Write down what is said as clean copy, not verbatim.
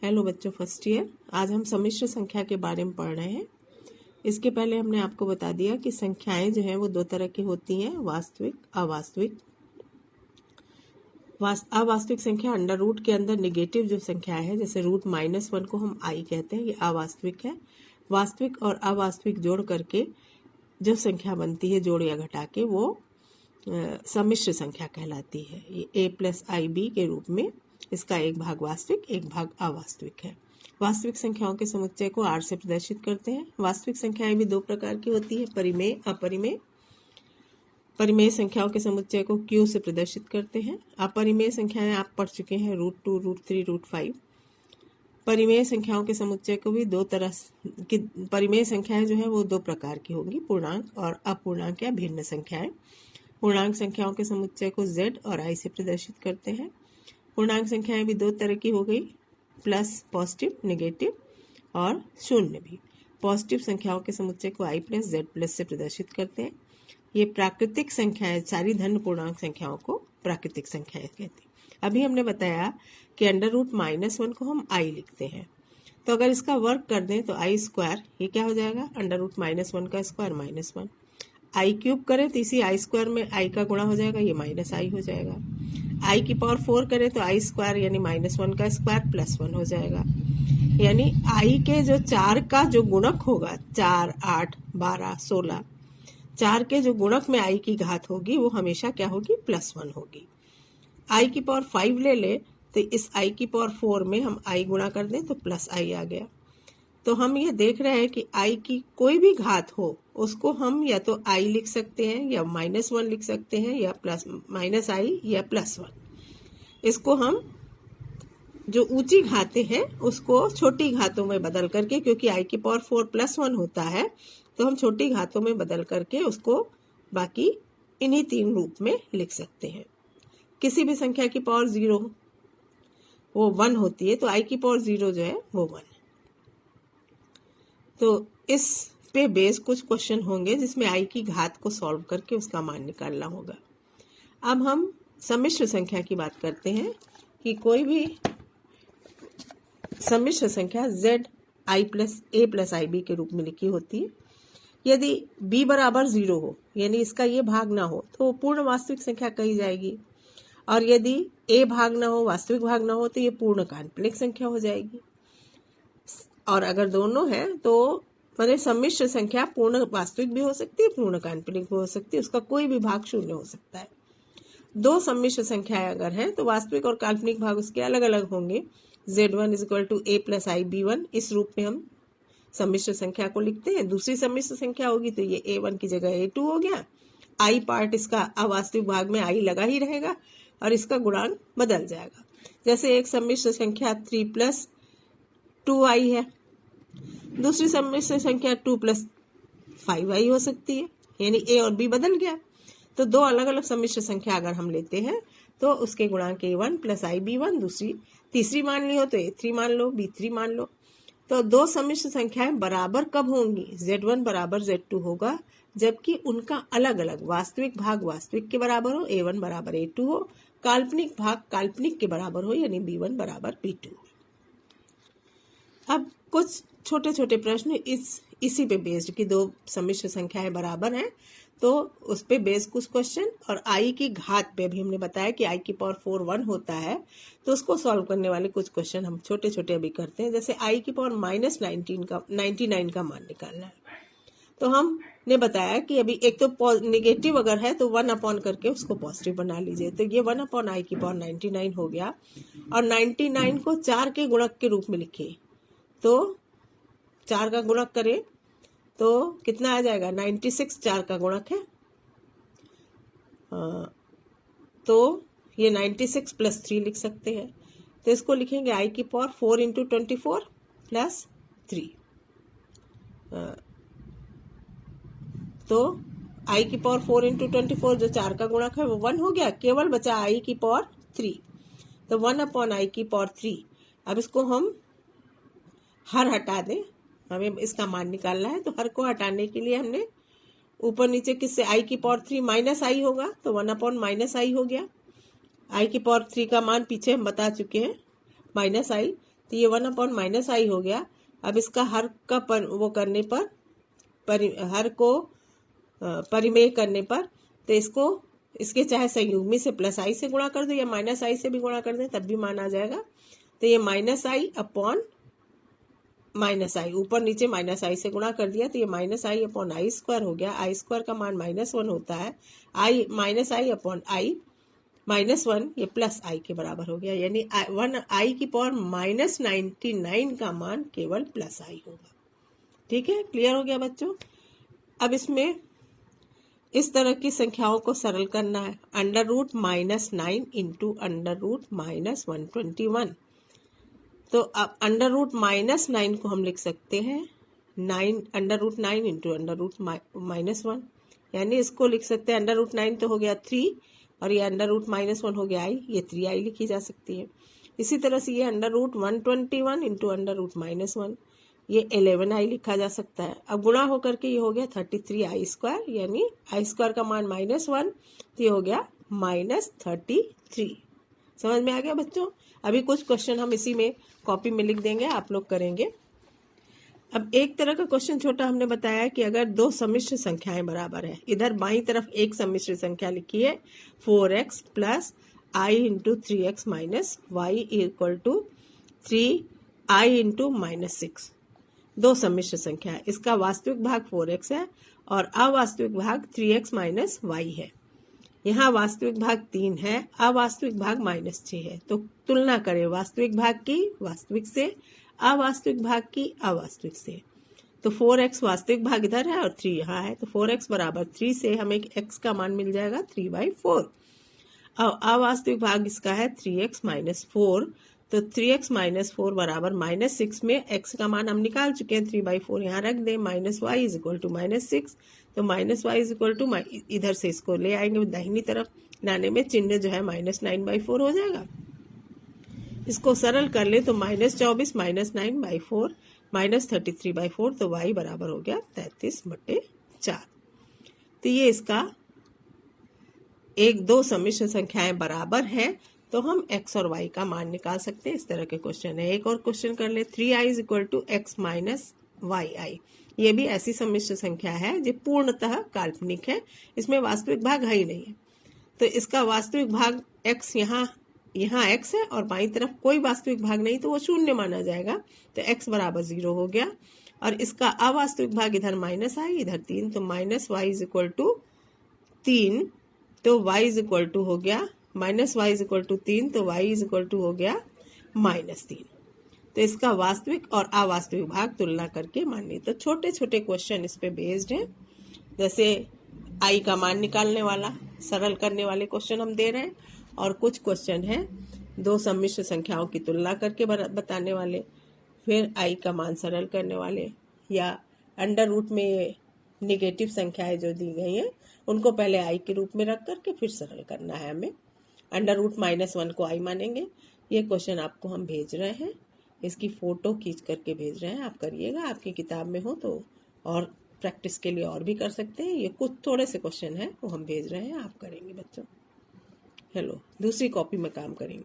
Hello बच्चों, first year. आज हम सम्मिश्र संख्या के बारे में पढ़ रहे हैं। इसके पहले हमने आपको बता दिया कि संख्याएं जो हैं वो दो तरह की होती हैं, वास्तविक, अवास्तविक। अवास्तविक संख्या अंडर रूट के अंदर निगेटिव जो संख्या है, जैसे √-1 को हम आई कहते हैं, ये अवास्तविक है। वास्तविक और अवास्तविक जोड़ करके जो संख्या बनती है, जोड़ या घटा के, वो सम्मिश्र संख्या कहलाती है। ये a+ib के रूप में इसका एक भाग वास्तविक, एक भाग अवास्तविक है। वास्तविक संख्याओं के समुच्चय को r से प्रदर्शित करते हैं। वास्तविक संख्याएं भी दो प्रकार की होती है, परिमेय, अपरिमेय। परिमेय संख्याओं के समुच्चय को q से प्रदर्शित करते हैं। अपरिमेय संख्याएं आप पढ़ चुके हैं, √2, √3, √5। परिमेय संख्याओं के समुच्चय को भी दो तरह की परिमेय संख्याएं जो है वो दो प्रकार की होंगी, पूर्णांक और अपूर्णांक या भिन्न संख्याएं। पूर्णांक संख्याओं के समुच्चय को z और i से प्रदर्शित करते हैं। पूर्णांक संख्याएं भी दो तरह की हो गई, प्लस, पॉजिटिव, नेगेटिव और शून्य भी। पॉजिटिव संख्याओं के समुच्चय को i+z+ से प्रदर्शित करते हैं। ये प्राकृतिक संख्याएं, सारी धन पूर्णांक संख्याओं को प्राकृतिक संख्याएं कहते हैं। अभी हमने बताया कि √-1 को हम i लिखते हैं, तो अगर इसका वर्क कर दें तो i², ये क्या हो जाएगा, √-1 का स्क्वायर -1। i³ करें तो इसी i² में i का गुणा हो जाएगा, ये -i हो जाएगा। i⁴ करें तो i² यानी -1 का स्क्वायर +1 हो जाएगा। यानी i के जो 4 का जो गुणक होगा, 4, 8, 12, 16, 4 के जो गुणक में i की घात होगी वो हमेशा क्या होगी, +1 होगी। i⁵ ले ले तो इस i⁴ में हम i गुणा कर दें तो +i आ गया। तो हम ये देख रहे हैं कि i की कोई भी घात हो उसको हम या तो i लिख सकते हैं, या -1 लिख सकते हैं, या -i या +1। इसको हम जो ऊंची घातें हैं उसको छोटी घातों में बदल करके, क्योंकि i⁴ +1 होता है, तो हम छोटी घातों में बदल करके उसको बाकी इन्हीं 3 रूप में लिख सकते हैं। किसी भी संख्या की पावर 0 वो 1 होती है, तो i⁴ जो है वो 1। तो इस पे बेस कुछ क्वेश्चन होंगे जिसमें i की घात को सॉल्व करके उसका मान निकालना होगा। अब हम सम्मिश्र संख्या की बात करते हैं कि कोई भी सम्मिश्र संख्या z i+a+ib के रूप में लिखी होती है। यदि b बराबर 0 हो, यानी इसका ये भाग ना हो, तो पूर्ण वास्तविक संख्या कही जाएगी। और यदि a भाग ना हो, वास्तविक भाग ना हो, तो ये पूर्ण काल्पनिक संख्या हो जाएगी। और अगर दोनों है तो माने सम्मिश्र संख्या पूर्ण वास्तविक भी हो सकती है, पूर्ण काल्पनिक भी हो सकती है, उसका कोई भी भाग शून्य हो सकता है। दो सम्मिश्र संख्याएं अगर हैं तो वास्तविक और काल्पनिक भाग उसके अलग अलग होंगे। z1 = a+ib1, इस रूप में हम सम्मिश्र संख्या को लिखते हैं। दूसरी सम्मिश्र संख्या होगी तो ये a1 की जगह a2 हो गया। i पार्ट इसका अवास्तविक भाग में i लगा ही रहेगा और इसका गुणांक बदल जाएगा। जैसे एक सम्मिश्र संख्या 3+2i है, दूसरी सम्मिश्र संख्या 2+5i हो सकती है, यानी a और b बदल गया। तो दो अलग अलग सम्मिश्र संख्या अगर हम लेते हैं तो उसके गुणांक a1 + ib1, तीसरी मान ली हो तो a3 मान लो, b3 मान लो। तो दो सम्मिश्र संख्याएं बराबर कब होंगी, z1 बराबर z2 होगा, जबकि उनका अलग अलग वास्तविक भाग वास्तविक के बराबर हो, a1 बराबर a2 हो, काल्पनिक भाग काल्पनिक के बराबर हो, यानी b1 बराबर b2 हो। अब कुछ छोटे छोटे प्रश्न इसी पे बेस्ड कि दो सम्मिश्र संख्याएं बराबर हैं, तो उस पे बेस कुछ क्वेश्चन। और i की घात पे भी हमने बताया कि i⁴ 1 होता है, तो उसको सॉल्व करने वाले कुछ क्वेश्चन हम छोटे छोटे अभी करते हैं। जैसे i⁻99 का मान निकालना है, तो हमने बताया कि अभी एक तो नेगेटिव अगर है तो 1 करके उसको पॉजिटिव बना लीजिए, तो ये 1/i⁴99 हो गया। और 99 को 4 के गुणक के रूप में लिखे, तो 4 का गुणक करें तो कितना आ जाएगा, 96 4 का गुणक है, तो ये 96 + 3 लिख सकते हैं। तो इसको लिखेंगे i⁴ 4 × 24 + 3। तो i⁴ 4 × 24 जो 4 का गुणक है वो 1 हो गया, केवल बचा i⁴3, तो 1/i⁴3। अब इसको हम हर हटा दें, हमें इसका मान निकालना है, तो हर को हटाने के लिए हमने ऊपर नीचे किससे, i⁴3 -i होगा, तो 1/-i हो गया। i⁴3 का मान पीछे हम बता चुके हैं, -i, तो ये 1/-i हो गया। अब इसका हर का वो करने पर हर को परिमेय करने पर तो इसके चाहे संयुग्मी से +i से गुणा कर दो या -i से भी गुणा कर दे तब भी मान आ जाएगा। तो ये -i/-i ऊपर नीचे -i से गुणा कर दिया तो ये -i/i² हो गया। i² का मान -1 होता है। -i/i -1 ये +i के बराबर हो गया, यानी i⁻99 का मान केवल +i होगा। ठीक है, क्लियर हो गया बच्चों। अब इसमें इस तरह की संख्याओं को सरल करना है। √-9 इंटू √-121। तो अब √-9 को हम लिख सकते हैं √9 इंटू √-1, यानी इसको लिख सकते हैं √9 तो हो गया 3 और ये √-1 हो गया i, ये 3i लिखी जा सकती है। इसी तरह से ये √121 इंटू √-1, ये 11i लिखा जा सकता है। अब गुणा होकर के ये हो गया 33i², यानी i² का मान -1 तो ये हो गया -33। समझ में आ गया बच्चों। अभी कुछ क्वेश्चन हम इसी में कॉपी में लिख देंगे, आप लोग करेंगे। अब एक तरह का क्वेश्चन छोटा हमने बताया कि अगर दो सम्मिश्र संख्याएं बराबर है, इधर बाईं तरफ एक सम्मिश्र संख्या लिखी है 4x + i into 3x minus y equal to 3i into -6। दो सम्मिश्र संख्या है, इसका वास्तविक भाग 4x है और अवास्तविक भाग 3x माइनस y है। यहाँ वास्तविक भाग 3 है, अवास्तविक भाग -6 है। तो तुलना करें वास्तविक भाग की वास्तविक से, अवास्तविक भाग की अवास्तविक से। तो 4x वास्तविक भाग इधर है और 3 यहाँ है, तो 4x बराबर 3 से हमें x का मान मिल जाएगा 3/4। अब अवास्तविक भाग इसका है 3x माइनस 4, तो 3x माइनस 4 बराबर -6 में x का मान हम निकाल चुके हैं 3/4 यहाँ रख दें। -y इक्वल टू -6, तो -y इक्वल टू इधर से इसको ले आएंगे दाहिनी तरफ, लाने में चिन्ह जो है -9/4 हो जाएगा। इसको सरल कर ले तो -24 -9/4 -33/4, तो y बराबर हो गया 33/4। तो ये इसका दो सम्मिश्र संख्याएं बराबर है तो हम x और y का मान निकाल सकते हैं। इस तरह के क्वेश्चन है। एक और क्वेश्चन कर ले 3i equal to x minus yi। ये भी ऐसी सम्मिश्र संख्या है जो पूर्णतः काल्पनिक है, इसमें वास्तविक भाग है ही नहीं है। तो इसका वास्तविक भाग x यहाँ x है और बाईं तरफ कोई वास्तविक भाग नहीं, तो वो 0 माना जाएगा। तो x बराबर 0 हो गया और इसका अवास्तविक भाग इधर -i इधर 3, तो -y इक्वल टू 3, तो y इक्वल टू हो गया -y इक्वल टू 3, तो y इक्वल टू हो गया -3। तो इसका वास्तविक और अवास्तविक भाग तुलना करके मानिए। तो छोटे छोटे क्वेश्चन इस पे बेस्ड हैं, जैसे i का मान निकालने वाला सरल करने वाले क्वेश्चन हम दे रहे हैं, और कुछ क्वेश्चन हैं दो सम्मिश्र संख्याओं की तुलना करके बताने वाले, फिर i का मान सरल करने वाले, या अंडर रूट में निगेटिव संख्याएं जो दी गई हैं उनको पहले i के रूप में रख करके फिर सरल करना है हमें। √-1 को i मानेंगे। ये क्वेश्चन आपको हम भेज रहे हैं, इसकी फोटो खींच करके भेज रहे हैं, आप करिएगा। आपकी किताब में हो तो और प्रैक्टिस के लिए और भी कर सकते हैं। ये कुछ थोड़े से क्वेश्चन हैं वो हम भेज रहे हैं, आप करेंगे बच्चों। हेलो, दूसरी कॉपी में काम करेंगे।